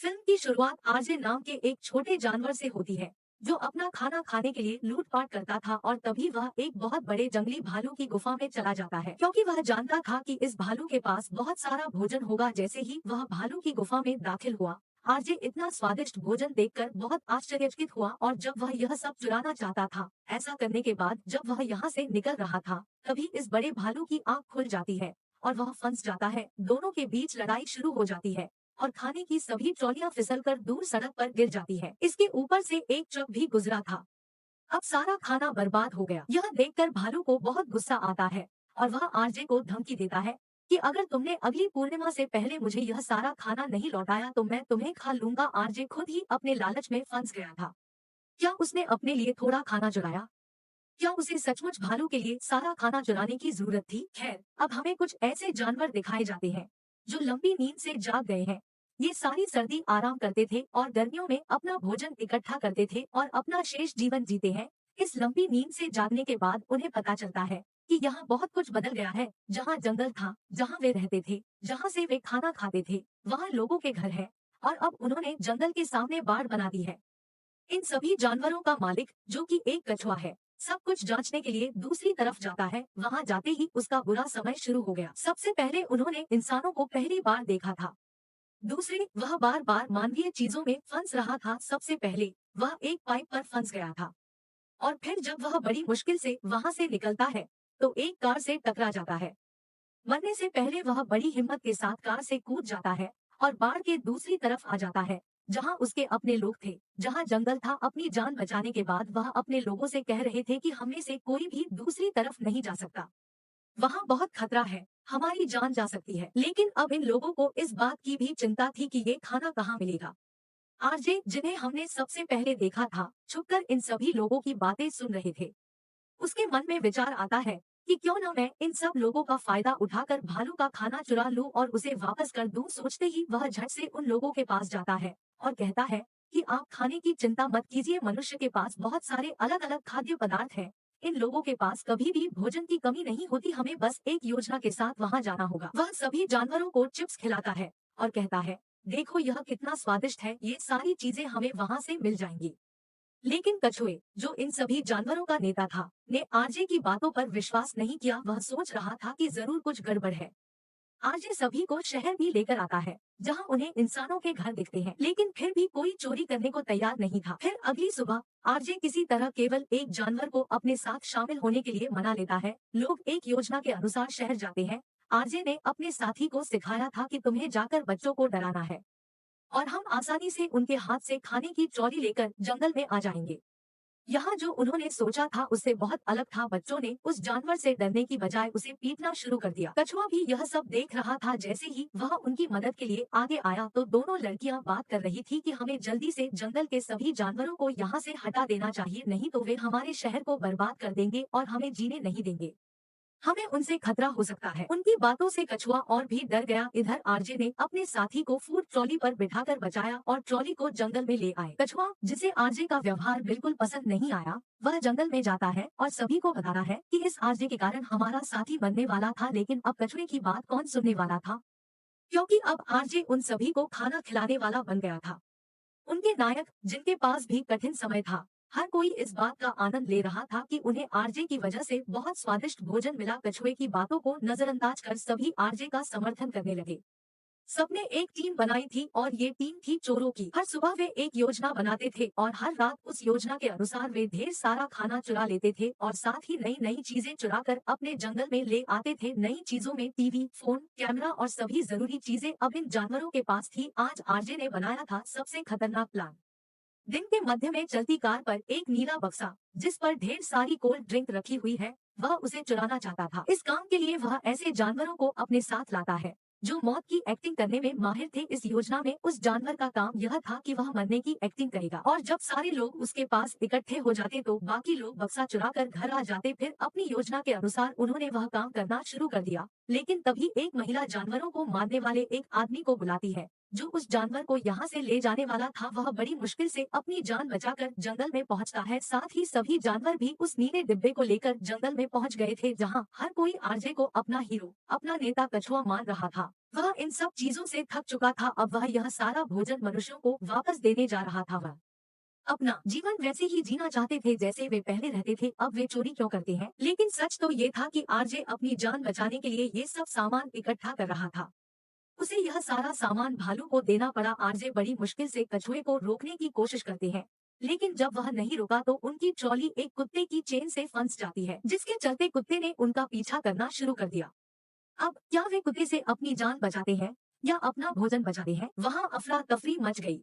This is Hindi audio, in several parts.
फिल्म की शुरुआत आरजे नाम के एक छोटे जानवर से होती है जो अपना खाना खाने के लिए लूटपाट करता था और तभी वह एक बहुत बड़े जंगली भालू की गुफा में चला जाता है क्योंकि वह जानता था कि इस भालू के पास बहुत सारा भोजन होगा। जैसे ही वह भालू की गुफा में दाखिल हुआ, आरजे इतना स्वादिष्ट भोजन देखकर बहुत आश्चर्यचकित हुआ और जब वह यह सब चुराना चाहता था, ऐसा करने के बाद जब वह यहाँ से निकल रहा था, तभी इस बड़े भालू की आँख खुल जाती है और वह फंस जाता है। दोनों के बीच लड़ाई शुरू हो जाती है और खाने की सभी ट्रॉलियां फिसलकर दूर सड़क पर गिर जाती है। इसके ऊपर से एक ट्रक भी गुजरा था। अब सारा खाना बर्बाद हो गया। यह देखकर भालू को बहुत गुस्सा आता है और वह आरजे को धमकी देता है कि अगर तुमने अगली पूर्णिमा से पहले मुझे यह सारा खाना नहीं लौटाया तो मैं तुम्हें खा लूंगा। आरजे खुद ही अपने लालच में फंस गया था। क्या उसने अपने लिए थोड़ा खाना चुराया? क्या उसे सचमुच भालू के लिए सारा खाना चुराने की जरूरत थी? खैर, अब हमें कुछ ऐसे जानवर दिखाए जाते हैं जो लंबी नींद से जाग गए हैं। ये सारी सर्दी आराम करते थे और गर्मियों में अपना भोजन इकट्ठा करते थे और अपना शेष जीवन जीते हैं। इस लंबी नींद से जागने के बाद उन्हें पता चलता है कि यहाँ बहुत कुछ बदल गया है। जहाँ जंगल था, जहाँ वे रहते थे, जहाँ से वे खाना खाते थे, वहाँ लोगों के घर है और अब उन्होंने जंगल के सामने बाड़ बना दी है। इन सभी जानवरों का मालिक, जो कि एक कछुआ है, सब कुछ जांचने के लिए दूसरी तरफ जाता है। वहां जाते ही उसका बुरा समय शुरू हो गया। सबसे पहले उन्होंने इंसानों को पहली बार देखा था। दूसरे, वह बार बार मानवीय चीजों में फंस रहा था। सबसे पहले वह एक पाइप पर फंस गया था और फिर जब वह बड़ी मुश्किल से वहां से निकलता है तो एक कार से टकरा जाता है। मरने से पहले वह बड़ी हिम्मत के साथ कार से कूद जाता है और बाढ़ के दूसरी तरफ आ जाता है, जहां उसके अपने लोग थे, जहां जंगल था। अपनी जान बचाने के बाद वह अपने लोगों से कह रहे थे कि हम में से कोई भी दूसरी तरफ नहीं जा सकता। वहां बहुत खतरा है, हमारी जान जा सकती है। लेकिन अब इन लोगों को इस बात की भी चिंता थी कि ये खाना कहाँ मिलेगा। आरजे, जिन्हें हमने सबसे पहले देखा था, छुपकर इन सभी लोगों की बातें सुन रहे थे। उसके मन में विचार आता है कि क्यों न मैं इन सब लोगों का फायदा उठाकर भालू का खाना चुरा लूं और उसे वापस कर दूं। सोचते ही वह झट से उन लोगों के पास जाता है और कहता है कि आप खाने की चिंता मत कीजिए, मनुष्य के पास बहुत सारे अलग अलग खाद्य पदार्थ हैं। इन लोगों के पास कभी भी भोजन की कमी नहीं होती, हमें बस एक योजना के साथ वहाँ जाना होगा। वह सभी जानवरों को चिप्स खिलाता है और कहता है, देखो यह कितना स्वादिष्ट है, ये सारी चीजें हमें वहाँ से मिल जाएंगी। लेकिन कछुए, जो इन सभी जानवरों का नेता था, ने आरजे की बातों पर विश्वास नहीं किया। वह सोच रहा था कि जरूर कुछ गड़बड़ है। आरजे सभी को शहर भी लेकर आता है, जहां उन्हें इंसानों के घर दिखते हैं, लेकिन फिर भी कोई चोरी करने को तैयार नहीं था। फिर अगली सुबह आरजे किसी तरह केवल एक जानवर को अपने साथ शामिल होने के लिए मना लेता है। लोग एक योजना के अनुसार शहर जाते हैं। आरजे ने अपने साथी को सिखाया था कि तुम्हें जाकर बच्चों को डराना है और हम आसानी से उनके हाथ से खाने की ट्रॉली लेकर जंगल में आ जाएंगे। यहाँ जो उन्होंने सोचा था उससे बहुत अलग था। बच्चों ने उस जानवर से डरने की बजाय उसे पीटना शुरू कर दिया। कछुआ भी यह सब देख रहा था। जैसे ही वह उनकी मदद के लिए आगे आया तो दोनों लड़कियां बात कर रही थी कि हमें जल्दी से जंगल के सभी जानवरों को यहाँ से हटा देना चाहिए, नहीं तो वे हमारे शहर को बर्बाद कर देंगे और हमें जीने नहीं देंगे। हमें उनसे खतरा हो सकता है। उनकी बातों से कछुआ और भी डर गया। इधर आरजे ने अपने साथी को फूड ट्रॉली पर बिठाकर बचाया और ट्रॉली को जंगल में ले आए। कछुआ, जिसे आरजे का व्यवहार बिल्कुल पसंद नहीं आया, वह जंगल में जाता है और सभी को बताता है कि इस आरजे के कारण हमारा साथी मरने वाला था। लेकिन अब कछुए की बात कौन सुनने वाला था, क्योंकि अब आरजे उन सभी को खाना खिलाने वाला बन गया था। उनके नायक, जिनके पास भी कठिन समय था, हर कोई इस बात का आनंद ले रहा था कि उन्हें आरजे की वजह से बहुत स्वादिष्ट भोजन मिला। कछुए की बातों को नजरअंदाज कर सभी आरजे का समर्थन करने लगे। सबने एक टीम बनाई थी और ये टीम थी चोरों की। हर सुबह वे एक योजना बनाते थे और हर रात उस योजना के अनुसार वे ढेर सारा खाना चुरा लेते थे और साथ ही नई नई चीजें चुरा कर अपने जंगल में ले आते थे। नई चीजों में टीवी, फोन, कैमरा और सभी जरूरी चीजें अब इन जानवरों के पास थी। आज आरजे ने बनाया था सबसे खतरनाक प्लान। दिन के मध्य में चलती कार पर एक नीला बक्सा, जिस पर ढेर सारी कोल्ड ड्रिंक रखी हुई है, वह उसे चुराना चाहता था। इस काम के लिए वह ऐसे जानवरों को अपने साथ लाता है जो मौत की एक्टिंग करने में माहिर थे। इस योजना में उस जानवर का काम यह था कि वह मरने की एक्टिंग करेगा और जब सारे लोग उसके पास इकट्ठे हो जाते तो बाकी लोग बक्सा चुरा कर घर आ जाते। फिर अपनी योजना के अनुसार उन्होंने वह काम करना शुरू कर दिया। लेकिन तभी एक महिला जानवरों को मारने वाले एक आदमी को बुलाती है, जो उस जानवर को यहाँ से ले जाने वाला था वह बड़ी मुश्किल से अपनी जान बचाकर जंगल में पहुँचता है। साथ ही सभी जानवर भी उस नीले डिब्बे को लेकर जंगल में पहुँच गए थे, जहाँ हर कोई आरजे को अपना हीरो, अपना नेता कछुआ मान रहा था। वह इन सब चीजों से थक चुका था। अब वह यह सारा भोजन मनुष्यों को वापस देने जा रहा था। वह अपना जीवन वैसे ही जीना चाहते थे जैसे वे पहले रहते थे। अब वे चोरी क्यों करते हैं? लेकिन सच तो ये था कि आरजे अपनी जान बचाने के लिए ये सब सामान इकट्ठा कर रहा था। उसे यह सारा सामान भालू को देना पड़ा। आरजे बड़ी मुश्किल से कछुए को रोकने की कोशिश करते हैं, लेकिन जब वह नहीं रुका तो उनकी ट्रॉली एक कुत्ते की चेन से फंस जाती है, जिसके चलते कुत्ते ने उनका पीछा करना शुरू कर दिया। अब क्या वे कुत्ते से अपनी जान बचाते हैं या अपना भोजन बचाते हैं? वहाँ अफरा तफरी मच गई।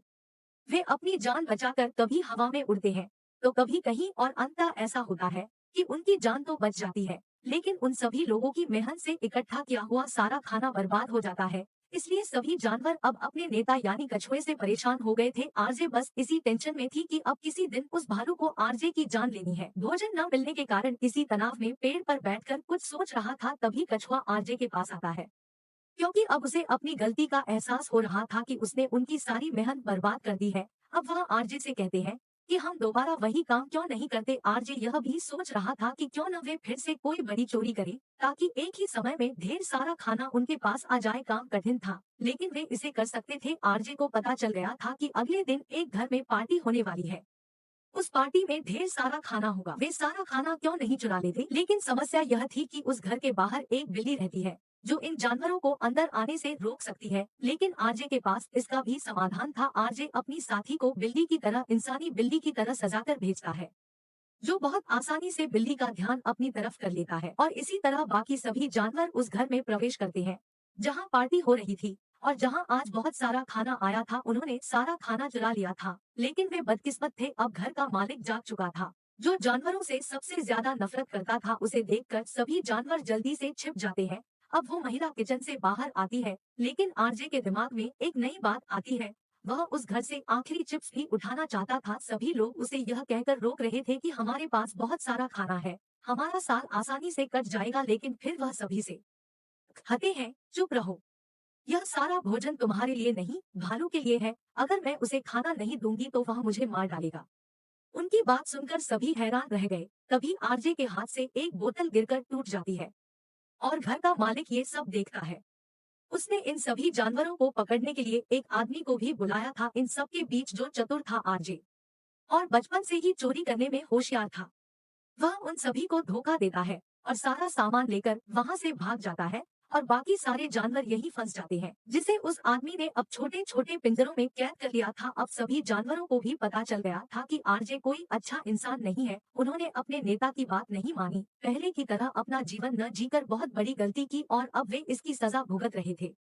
वे अपनी जान बचाकर कभी हवा में उड़ते हैं तो कभी कहीं, और अंततः ऐसा होता है कि उनकी जान तो बच जाती है, लेकिन उन सभी लोगों की मेहनत से इकट्ठा किया हुआ सारा खाना बर्बाद हो जाता है। इसलिए सभी जानवर अब अपने नेता यानी कछुए से परेशान हो गए थे। आरजे बस इसी टेंशन में थी कि अब किसी दिन उस भालू को आरजे की जान लेनी है। भोजन न मिलने के कारण इसी तनाव में पेड़ पर बैठकर कुछ सोच रहा था, तभी कछुआ आरजे के पास आता है। क्योंकि अब उसे अपनी गलती का एहसास हो रहा था कि उसने उनकी सारी मेहनत बर्बाद कर दी है। अब वह आरजे से कहते हैं कि हम दोबारा वही काम क्यों नहीं करते। आरजे यह भी सोच रहा था कि क्यों न वे फिर से कोई बड़ी चोरी करे, ताकि एक ही समय में ढेर सारा खाना उनके पास आ जाए। काम कठिन था, लेकिन वे इसे कर सकते थे। आरजे को पता चल गया था कि अगले दिन एक घर में पार्टी होने वाली है। उस पार्टी में ढेर सारा खाना होगा। वे सारा खाना क्यों नहीं चुरा लेते? लेकिन समस्या यह थी कि उस घर के बाहर एक बिल्ली रहती है, जो इन जानवरों को अंदर आने से रोक सकती है। लेकिन आरजे के पास इसका भी समाधान था। आरजे अपनी साथी को बिल्ली की तरह, इंसानी बिल्ली की तरह सजाकर भेजता है, जो बहुत आसानी से बिल्ली का ध्यान अपनी तरफ कर लेता है। और इसी तरह बाकी सभी जानवर उस घर में प्रवेश करते हैं, जहाँ पार्टी हो रही थी और जहाँ आज बहुत सारा खाना आया था। उन्होंने सारा खाना चुरा लिया था, लेकिन वे बदकिस्मत थे। अब घर का मालिक जाग चुका था, जो जानवरों से सबसे ज्यादा नफरत करता था। उसे देखकर सभी जानवर जल्दी से छिप जाते हैं। अब वो महिला किचन से बाहर आती है, लेकिन आरजे के दिमाग में एक नई बात आती है। वह उस घर से आखिरी चिप्स भी उठाना चाहता था। सभी लोग उसे यह कहकर रोक रहे थे कि हमारे पास बहुत सारा खाना है, हमारा साल आसानी से कट जाएगा। लेकिन फिर वह सभी से कहते हैं, चुप रहो, यह सारा भोजन तुम्हारे लिए नहीं, भालू के लिए है। अगर मैं उसे खाना नहीं दूंगी तो वह मुझे मार डालेगा। उनकी बात सुनकर सभी हैरान रह गए। तभी आरजे के हाथ से एक बोतल गिरकर टूट जाती है और घर का मालिक ये सब देखता है। उसने इन सभी जानवरों को पकड़ने के लिए एक आदमी को भी बुलाया था। इन सब के बीच जो चतुर था आरजे, और बचपन से ही चोरी करने में होशियार था, वह उन सभी को धोखा देता है और सारा सामान लेकर वहां से भाग जाता है। और बाकी सारे जानवर यही फंस जाते हैं, जिसे उस आदमी ने अब छोटे छोटे पिंजरों में कैद कर लिया था। अब सभी जानवरों को भी पता चल गया था कि आरजे कोई अच्छा इंसान नहीं है। उन्होंने अपने नेता की बात नहीं मानी, पहले की तरह अपना जीवन न जीकर बहुत बड़ी गलती की, और अब वे इसकी सजा भुगत रहे थे।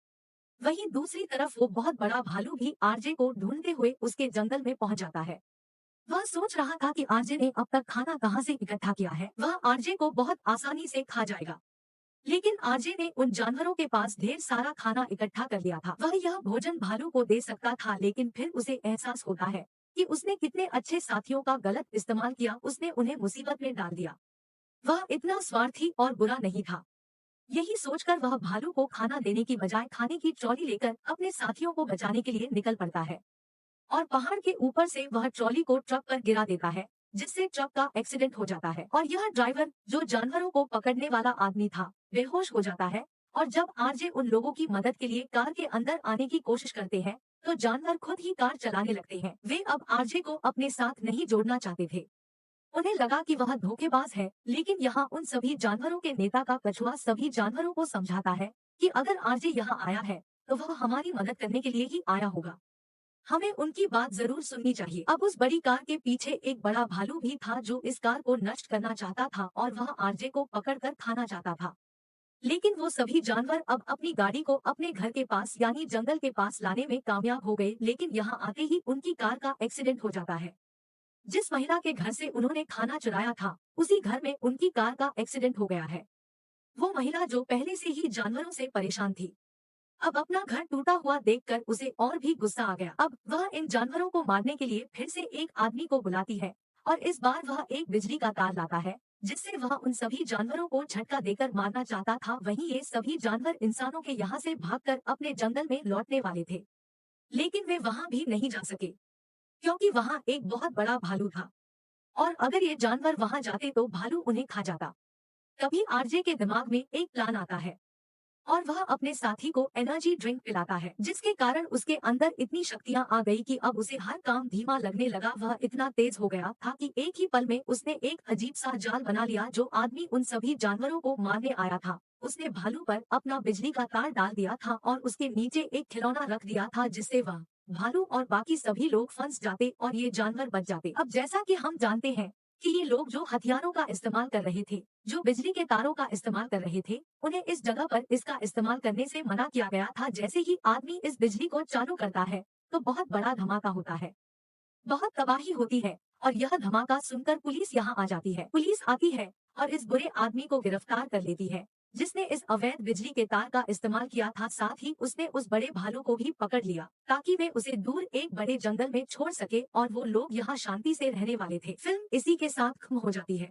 वहीं दूसरी तरफ वो बहुत बड़ा भालू भी आरजे को ढूंढते हुए उसके जंगल में पहुंच जाता है। वह सोच रहा था कि आरजे ने अब तक खाना कहां से इकट्ठा किया है, वह आरजे को बहुत आसानी से खा जाएगा। लेकिन आरजे ने उन जानवरों के पास ढेर सारा खाना इकट्ठा कर लिया था। वह यह भोजन भालू को दे सकता था, लेकिन फिर उसे एहसास होता है कि उसने कितने अच्छे साथियों का गलत इस्तेमाल किया। उसने उन्हें मुसीबत में डाल दिया। वह इतना स्वार्थी और बुरा नहीं था। यही सोचकर वह भालू को खाना देने की बजाय खाने की ट्रॉली लेकर अपने साथियों को बचाने के लिए निकल पड़ता है, और पहाड़ के ऊपर से वह ट्रॉली को ट्रक पर गिरा देता है, जिससे ट्रक का एक्सीडेंट हो जाता है और यह ड्राइवर, जो जानवरों को पकड़ने वाला आदमी था, बेहोश हो जाता है। और जब आरजे उन लोगों की मदद के लिए कार के अंदर आने की कोशिश करते हैं, तो जानवर खुद ही कार चलाने लगते हैं। वे अब आरजे को अपने साथ नहीं जोड़ना चाहते थे। उन्हें लगा कि वह धोखेबाज है, लेकिन यहाँ उन सभी जानवरों के नेता का कछुआ सभी जानवरों को समझाता है कि अगर आरजे यहाँ आया है तो वह हमारी मदद करने के लिए ही आया होगा, हमें उनकी बात जरूर सुननी चाहिए। अब उस बड़ी कार के पीछे एक बड़ा भालू भी था, जो इस कार को नष्ट करना चाहता था और वह आरजे को पकड़कर खाना चाहता था। लेकिन वो सभी जानवर अब अपनी गाड़ी को अपने घर के पास यानी जंगल के पास लाने में कामयाब हो गए, लेकिन यहाँ आते ही उनकी कार का एक्सीडेंट हो जाता है। जिस महिला के घर से उन्होंने खाना चुराया था, उसी घर में उनकी कार का एक्सीडेंट हो गया है। वो महिला जो पहले से ही जानवरों से परेशान थी, अब अपना घर टूटा हुआ देखकर उसे और भी गुस्सा आ गया। अब वह इन जानवरों को मारने के लिए फिर से एक आदमी को बुलाती है, और इस बार वह एक बिजली का तार लाता है, जिससे वह उन सभी जानवरों को झटका देकर मारना चाहता था। वहीं ये सभी जानवर इंसानों के यहाँ से भागकर अपने जंगल में लौटने वाले थे, लेकिन वे वहां भी नहीं जा सके क्योंकि वहां एक बहुत बड़ा भालू था और अगर ये जानवर वहां जाते तो भालू उन्हें खा जाता। तभी आरजे के दिमाग में एक प्लान आता है और वह अपने साथी को एनर्जी ड्रिंक पिलाता है, जिसके कारण उसके अंदर इतनी शक्तियां आ गई कि अब उसे हर काम धीमा लगने लगा। वह इतना तेज हो गया था कि एक ही पल में उसने एक अजीब सा जाल बना लिया। जो आदमी उन सभी जानवरों को मारने आया था, उसने भालू पर अपना बिजली का तार डाल दिया था और उसके नीचे एक खिलौना रख दिया था, जिससे वह भालू और बाकी सभी लोग फंस जाते और ये जानवर बच जाते। अब जैसा कि हम जानते हैं कि ये लोग जो हथियारों का इस्तेमाल कर रहे थे, जो बिजली के तारों का इस्तेमाल कर रहे थे, उन्हें इस जगह पर इसका इस्तेमाल करने से मना किया गया था। जैसे ही आदमी इस बिजली को चालू करता है तो बहुत बड़ा धमाका होता है, बहुत तबाही होती है और यह धमाका सुनकर पुलिस यहाँ आ जाती है। पुलिस आती है और इस बुरे आदमी को गिरफ्तार कर लेती है, जिसने इस अवैध बिजली के तार का इस्तेमाल किया था। साथ ही उसने उस बड़े भालू को भी पकड़ लिया ताकि वे उसे दूर एक बड़े जंगल में छोड़ सके और वो लोग यहाँ शांति से रहने वाले थे। फिल्म इसी के साथ खत्म हो जाती है।